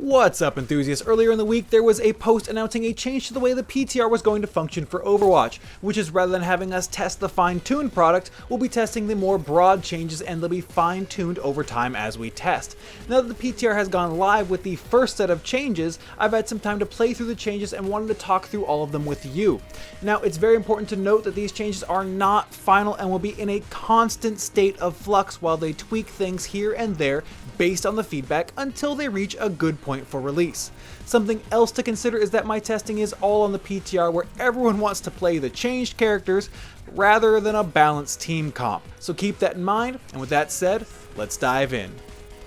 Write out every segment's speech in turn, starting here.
What's up, enthusiasts? Earlier in the week, there was a post announcing a change to the way the PTR was going to function for Overwatch, which is rather than having us test the fine-tuned product, we'll be testing the more broad changes and they'll be fine-tuned over time as we test. Now that the PTR has gone live with the first set of changes, I've had some time to play through the changes and wanted to talk through all of them with you. Now, it's very important to note that these changes are not final and will be in a constant state of flux while they tweak things here and there based on the feedback until they reach a good point for release. Something else to consider is that my testing is all on the PTR where everyone wants to play the changed characters rather than a balanced team comp. So keep that in mind, and with that said, let's dive in.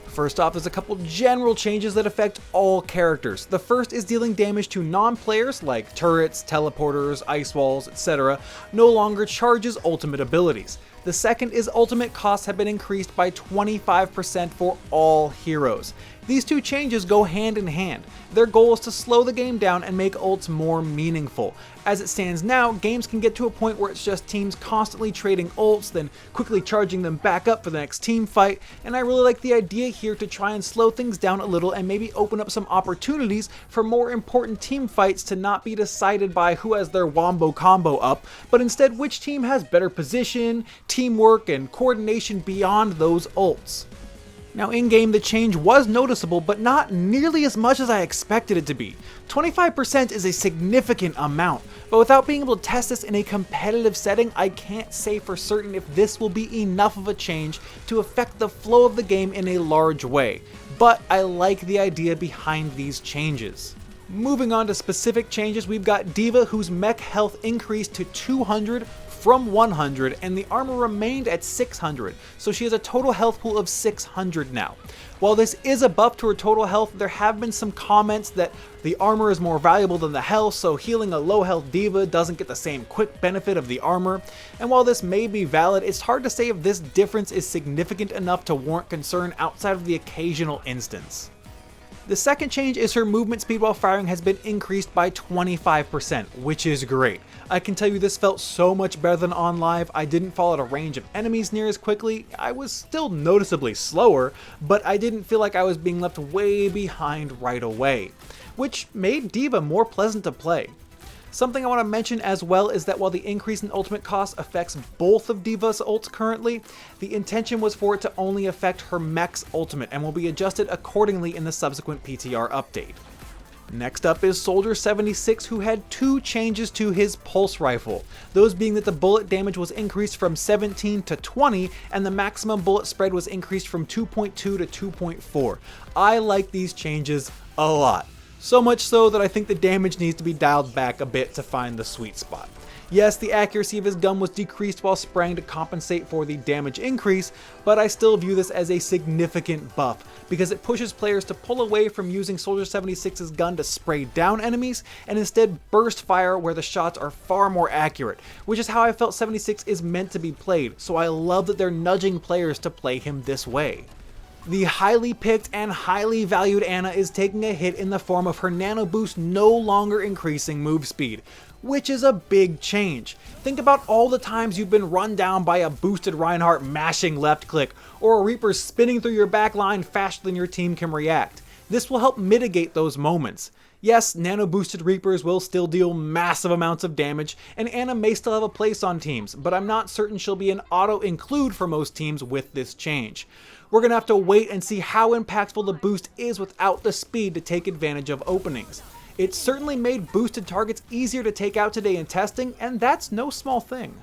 First off, there's a couple general changes that affect all characters. The first is dealing damage to non-players like turrets, teleporters, ice walls, etc. no longer charges ultimate abilities. The second is ultimate costs have been increased by 25% for all heroes. These two changes go hand in hand. Their goal is to slow the game down and make ults more meaningful. As it stands now, games can get to a point where it's just teams constantly trading ults, then quickly charging them back up for the next team fight, and I really like the idea here to try and slow things down a little and maybe open up some opportunities for more important team fights to not be decided by who has their wombo combo up, but instead which team has better position, teamwork, and coordination beyond those ults. Now in-game the change was noticeable, but not nearly as much as I expected it to be. 25% is a significant amount, but without being able to test this in a competitive setting, I can't say for certain if this will be enough of a change to affect the flow of the game in a large way. But I like the idea behind these changes. Moving on to specific changes, we've got D.Va, whose mech health increased to 200 from 100, and the armor remained at 600, so she has a total health pool of 600 now. While this is a buff to her total health, there have been some comments that the armor is more valuable than the health, so healing a low health D.Va doesn't get the same quick benefit of the armor. And while this may be valid, it's hard to say if this difference is significant enough to warrant concern outside of the occasional instance. The second change is her movement speed while firing has been increased by 25%, which is great. I can tell you this felt so much better than on live. I didn't fall out of range of enemies near as quickly. I was still noticeably slower, but I didn't feel like I was being left way behind right away, which made D.Va more pleasant to play. Something I want to mention as well is that while the increase in ultimate cost affects both of D.Va's ults currently, the intention was for it to only affect her mech's ultimate and will be adjusted accordingly in the subsequent PTR update. Next up is Soldier 76, who had two changes to his pulse rifle, those being that the bullet damage was increased from 17 to 20 and the maximum bullet spread was increased from 2.2 to 2.4. I like these changes a lot. So much so that I think the damage needs to be dialed back a bit to find the sweet spot. Yes, the accuracy of his gun was decreased while spraying to compensate for the damage increase, but I still view this as a significant buff, because it pushes players to pull away from using Soldier 76's gun to spray down enemies, and instead burst fire where the shots are far more accurate, which is how I felt 76 is meant to be played, so I love that they're nudging players to play him this way. The highly picked and highly valued Ana is taking a hit in the form of her nano boost no longer increasing move speed, which is a big change. Think about all the times you've been run down by a boosted Reinhardt mashing left click, or a Reaper spinning through your back line faster than your team can react. This will help mitigate those moments. Yes, nano boosted Reapers will still deal massive amounts of damage, and Ana may still have a place on teams, but I'm not certain she'll be an auto include for most teams with this change. We're going to have to wait and see how impactful the boost is without the speed to take advantage of openings. It certainly made boosted targets easier to take out today in testing, and that's no small thing.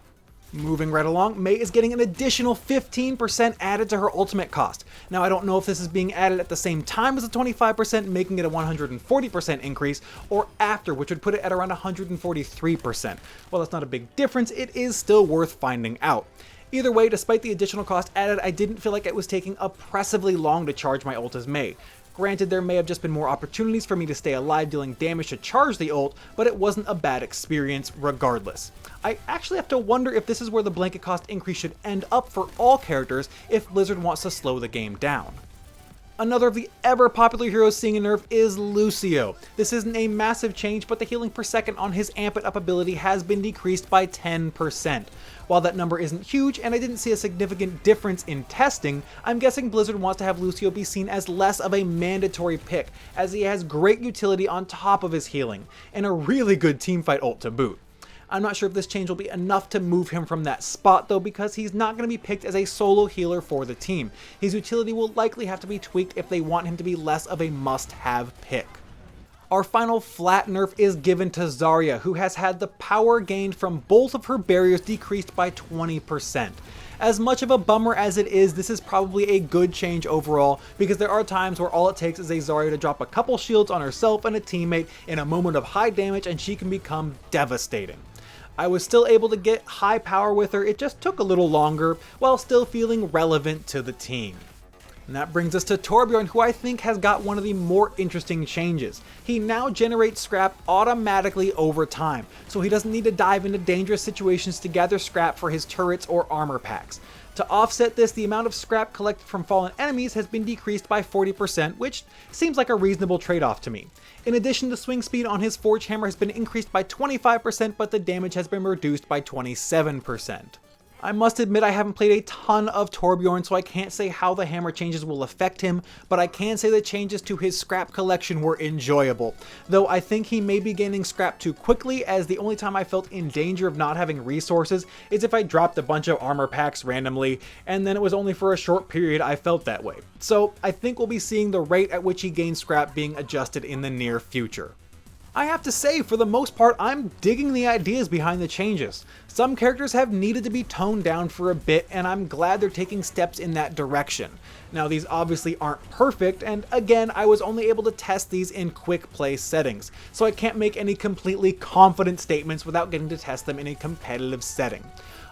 Moving right along, Mei is getting an additional 15% added to her ultimate cost. Now I don't know if this is being added at the same time as the 25%, making it a 140% increase, or after, which would put it at around 143%. While that's not a big difference, it is still worth finding out. Either way, despite the additional cost added, I didn't feel like it was taking oppressively long to charge my ult as Mei. Granted, there may have just been more opportunities for me to stay alive dealing damage to charge the ult, but it wasn't a bad experience regardless. I actually have to wonder if this is where the blanket cost increase should end up for all characters if Blizzard wants to slow the game down. Another of the ever popular heroes seeing a nerf is Lucio. This isn't a massive change, but the healing per second on his Amp It Up ability has been decreased by 10%. While that number isn't huge and I didn't see a significant difference in testing, I'm guessing Blizzard wants to have Lucio be seen as less of a mandatory pick, as he has great utility on top of his healing, and a really good teamfight ult to boot. I'm not sure if this change will be enough to move him from that spot though, because he's not going to be picked as a solo healer for the team. His utility will likely have to be tweaked if they want him to be less of a must-have pick. Our final flat nerf is given to Zarya, who has had the power gained from both of her barriers decreased by 20%. As much of a bummer as it is, this is probably a good change overall, because there are times where all it takes is a Zarya to drop a couple shields on herself and a teammate in a moment of high damage and she can become devastating. I was still able to get high power with her, it just took a little longer, while still feeling relevant to the team. And that brings us to Torbjorn, who I think has got one of the more interesting changes. He now generates scrap automatically over time, so he doesn't need to dive into dangerous situations to gather scrap for his turrets or armor packs. To offset this, the amount of scrap collected from fallen enemies has been decreased by 40%, which seems like a reasonable trade-off to me. In addition, the swing speed on his Forge Hammer has been increased by 25%, but the damage has been reduced by 27%. I must admit I haven't played a ton of Torbjorn, so I can't say how the hammer changes will affect him, but I can say the changes to his scrap collection were enjoyable. Though I think he may be gaining scrap too quickly, as the only time I felt in danger of not having resources is if I dropped a bunch of armor packs randomly, and then it was only for a short period I felt that way. So I think we'll be seeing the rate at which he gains scrap being adjusted in the near future. I have to say, for the most part, I'm digging the ideas behind the changes. Some characters have needed to be toned down for a bit, and I'm glad they're taking steps in that direction. Now, these obviously aren't perfect, and again, I was only able to test these in quick play settings, so I can't make any completely confident statements without getting to test them in a competitive setting.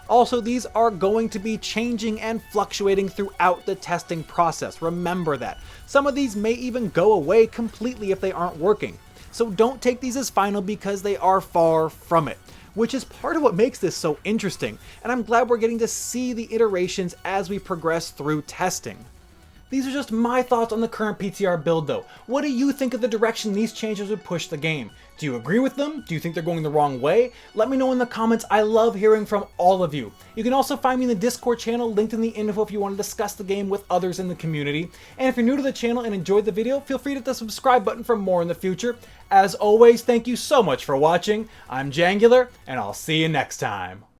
Also, these are going to be changing and fluctuating throughout the testing process, remember that. Some of these may even go away completely if they aren't working. So don't take these as final, because they are far from it, which is part of what makes this so interesting, and I'm glad we're getting to see the iterations as we progress through testing. These are just my thoughts on the current PTR build though. What do you think of the direction these changes would push the game? Do you agree with them? Do you think they're going the wrong way? Let me know in the comments. I love hearing from all of you. You can also find me in the Discord channel linked in the info if you want to discuss the game with others in the community. And if you're new to the channel and enjoyed the video, feel free to hit the subscribe button for more in the future. As always, thank you so much for watching. I'm Jangular, and I'll see you next time.